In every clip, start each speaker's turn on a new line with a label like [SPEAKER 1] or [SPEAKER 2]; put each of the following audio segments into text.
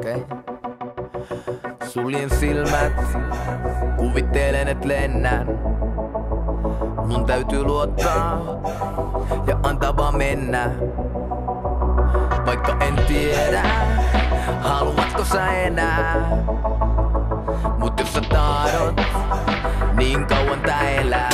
[SPEAKER 1] Okei. Suljen silmät, kuvittelen et lennän. Mun täytyy luottaa ja antaa vaan mennä. Vaikka en tiedä, haluatko sä enää. Mut jos sä tahdot, niin kauan tää elää.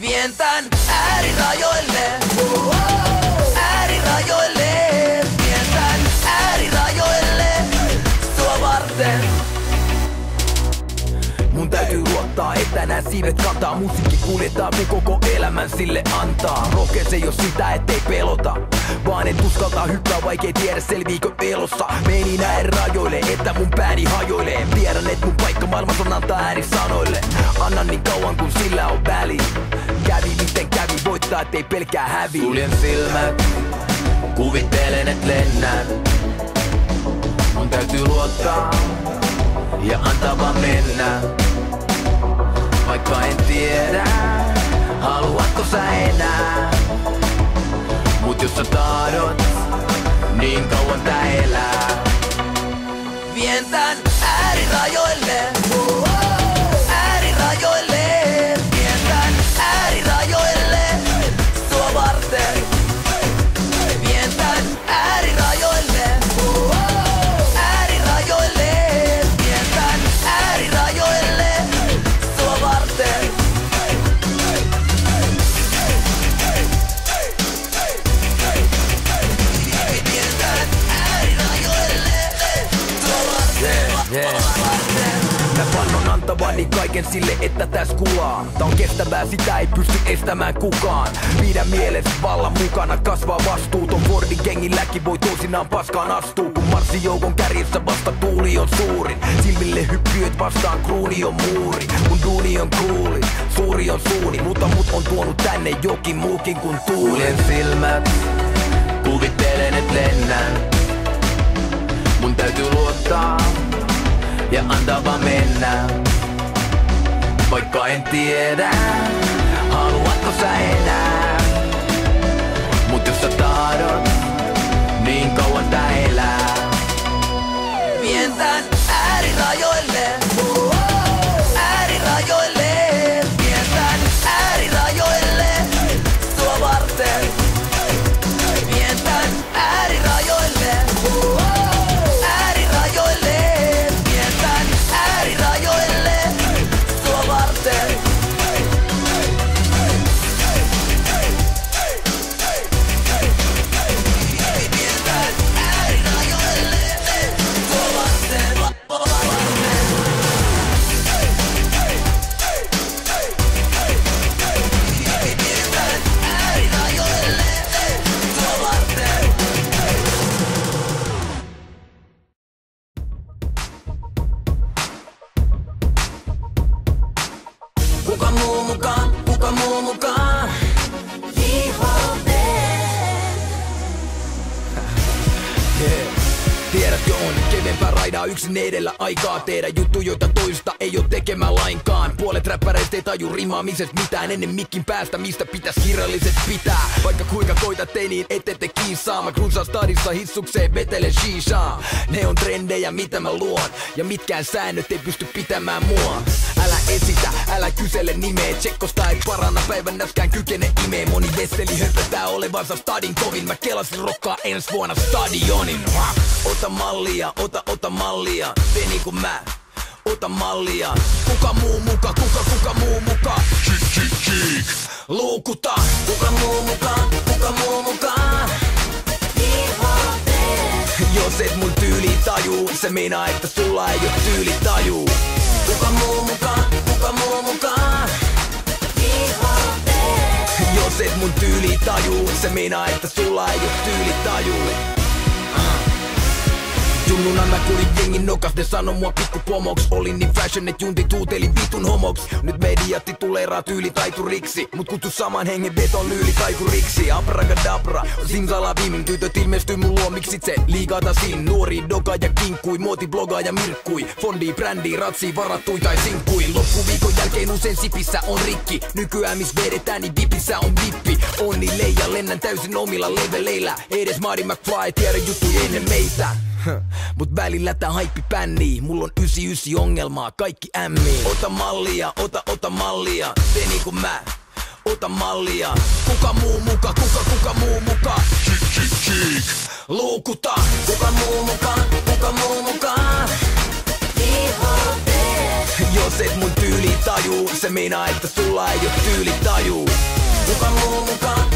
[SPEAKER 1] Vien tän äärirajoille, äärirajoille. Vien tän äärirajoille, sua varten. Mun täytyy luottaa, että nää siivet kantaa. Musiikki kuljettaa, kun koko elämän sille antaa. Rohkees ei oo sitä, ettei pelota, vaan et uskaltaa hyppää, vaikei tiedä selviikö elossa. Meni näin rajoille, että mun pääni hajoilee. Tiedän, et mun paikka maailmassa on antaa ääni sanoille. Annan niin kauan kun sillä on väli. Kävi miten kävi, voittaa ettei pelkää hävi. Suljen silmät, kuvittelen et lennän. Mun täytyy luottaa ja antaa vaan mennä. Vaikka en tiedä, haluatko sä enää. Mut jos sä tahdot, niin kauan tää elää. Vien tän äärirajoille, äärirajoille. Vien tän äärirajoille, sua varten. Vien tän äärirajoille, äärirajoille. Vien tän äärirajoille, sua varten. Mä vannon antavani kaiken sille, että täs kulaa. Tää on kestävää, sitä ei pysty estämään kukaan. Pidä mielessä vallan mukana, kasvaa vastuuton. Fordin gengilläkin voi toisinaan paskaan astuu. Kun marssijoukon kärjessä vasta tuuli on suurin. Silmille hyppyöt vastaan kruuni on muuri. Mun duuni on kuuli, suuri on suuni. Mutta mut on tuonut tänne jokin muukin kuin tuuli. Suljen silmät, kuvittelen et lennän. Mun täytyy luottaa ja antaa vaan mennä. Vaikka en tiedä, haluatko sä enää. Mut jos sä tahdot, niin kauan tää elää. Vien tän äärirajoille, äärirajoille. Vien tän äärirajoille, sua varten. Vien tän äärirajoille, äärirajoille. Vien tän äärirajoille, sua varten. Vien tän äärirajoille, sua varten. Vien tän äärirajoille, sua varten. Kuka muu mukaan, kuka muu mukaan? Tiedät jo on kevempää raidaa yksin edellä aikaa tehdä juttu, joita toista ei oo tekemään lainkaan. Puolet räppäreistä ei taju rimaamisesta mitään ennen mikin päästä, mistä pitäis kirjalliset pitää. Vaikka kuinka koitat ei niin ette kiinsaa. Mä cruisaan stadissa hissukseen vetelen shishaa. Ne on trendejä mitä mä luon, ja mitkään säännöt ei pysty pitämään mua. Älä esitä, älä kysele nimeä. Tsekkosta ei paranna, päivän näskään kykene imee. Moni vesseli höpötää olevansa stadin kovin. Mä kelasin rokkaa ensi vuonna stadionin. Ota mallia, ota mallia. Tee niinku mä, ota mallia. Kuka muu muka, kuka muu muka? Kick. Luukuta. Kuka muu muka, kuka muu muka? Jos et mun tyyli tajuu, se meinaa että sulla ei oo tyyli tajuu. Kuka muu muka, kuka muu muka? Jos et mun tyyli tajuu, se meinaa että sulla ei oo tyyli tajuu. Junnuna mä kuulin jengin nokas, ne sano mua pikkupomoks. Olin niin fashion, et juntit huuteli vitun homoks. Nyt mediat tituleeraa tyylitaituriksi, mut kutsu saman hengen veton lyylitaikuriksi. Abragadabra, simsalabim, tytöt ilmestyy mun luomiksi. Se liigata sin, nuori doga ja kinkkui. Muoti blogaa ja mirkkui, fondi, brändi, ratsi, varattui tai sinkkui. Loppuviikon jälkeen usein sipissä on rikki. Nykyään miss vedetään niin vipissä on vippi. Onni leija, lennän täysin omilla leveleillä. Edes Marty McFly tiedä juttuja ennen meitä. Mut välillä tää haippi pännii. Mulla on 99 ongelmaa, kaikki ämmii. Ota mallia, ota mallia. Tee niinku mä, ota mallia. Kuka muu muka, kuka muu muka. Kick. Luukuta. Kuka muu muka. Jos et mun tyyli tajuu, se meinaa, että sulla ei oo tyyli tajuu. Kuka muu mukaan?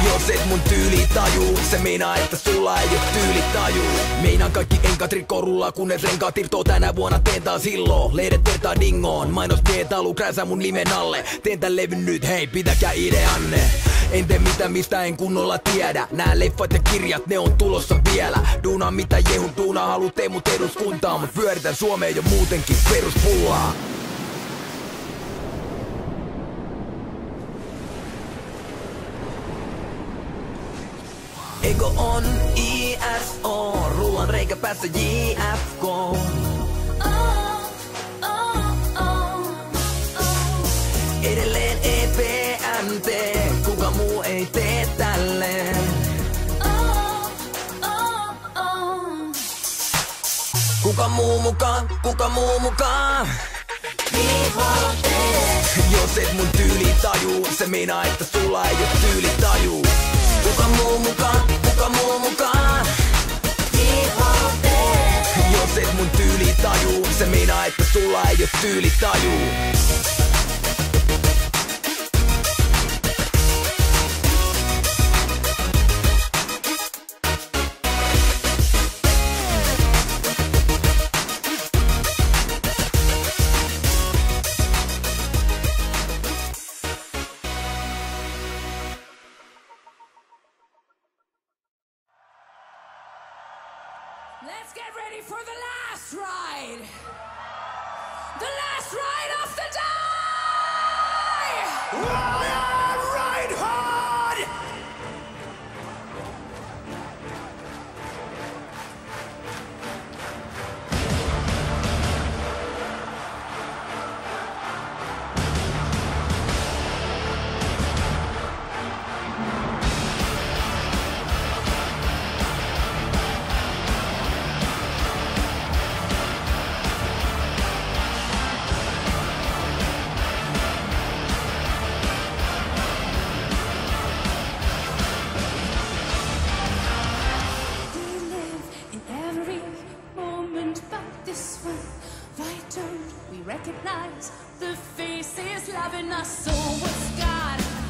[SPEAKER 1] Jos et mun tyyli tajuu, se meinaa, että sulla ei oo tyyli tajuu. Meinaan kaikki enkat rikkorullaa, kunnes renkaat irtoo tänä vuonna. Teen taas hilloa, lehdet vertaa dingoon. Mainos pietalu, krääsää mun nimen alle. Teen tän levyn nyt, hei pitäkää ideanne. En tee mitään mistä en kunnolla tiedä. Nää leffat ja kirjat, ne on tulossa vielä. Duunaa mitä jehu, duunaa halu tee mut eduskuntaa. Mut pyöritän Suomeen jo muutenkin peruspullaa. Ego on ISO, rullan reikä päässä JFK. Edelleen EPMT, kuka muu ei tee tälleen. Kuka muu mukaan? Jos et mun tyyli tajuu, se meinaa, että sulla ei oo tyyli tajuu. Kuka muu mukaan? Jos et mun tyyli tajuu, se meinaa, että sulla ei oo tyyli tajuu.
[SPEAKER 2] Let's get ready for the last ride! The last ride of the day! Ride hard! Recognize the faces loving us, so what's God?